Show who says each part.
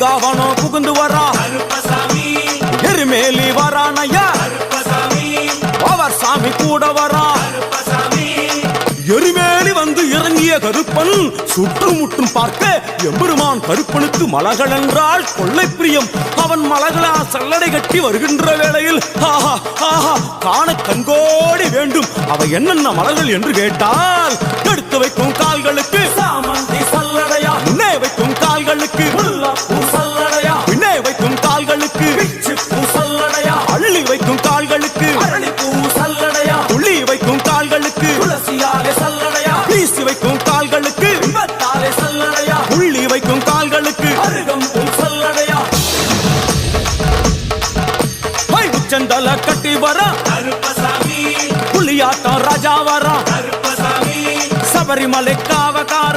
Speaker 1: பிருந்தாவனம் புகுந்து வரா எருமேலி வரானையா அவர் சாமி கூட வரா எருமேலி வந்து இறங்கிய கருப்பன் சுற்றுமுற்றும் பார்க்க எம்பெருமான் கருப்பனுக்கு மலகள் என்றால் கொள்ளை பிரியம். அவன் மலகளா சல்லடை கட்டி வருகின்ற வேளையில் ஆஹா ஆஹா காண கண்கோடி வேண்டும். அவை என்னென்ன மலர்கள் என்று கேட்டால் எடுத்து வைக்கும் கால்களுக்கு சாமந்தி சல்லடையா, முன்னே வைக்கும் கால்களுக்கு முல்லைப்பூ சல்லடையா, பின்னே வைக்கும் கால்களுக்கு பிச்சிப்பூ சல்லடையா, அள்ளி வைக்கும் கால்களுக்கு அரளிப்பூ சல்லடையா, துள்ளி வைக்கும் கால்களுக்கு துளசியாலே சல்லடையா, வீசி வைக்கும் கால்களுக்கு விபத்தாலே சல்லடையா, உள்ளி வைக்கும் கால்களுக்கு அருகம்பூ சல்லடையா. உச்சந்தல கட்டி வர புலியாட்டம் ராஜா வர சபரிமலை காவகார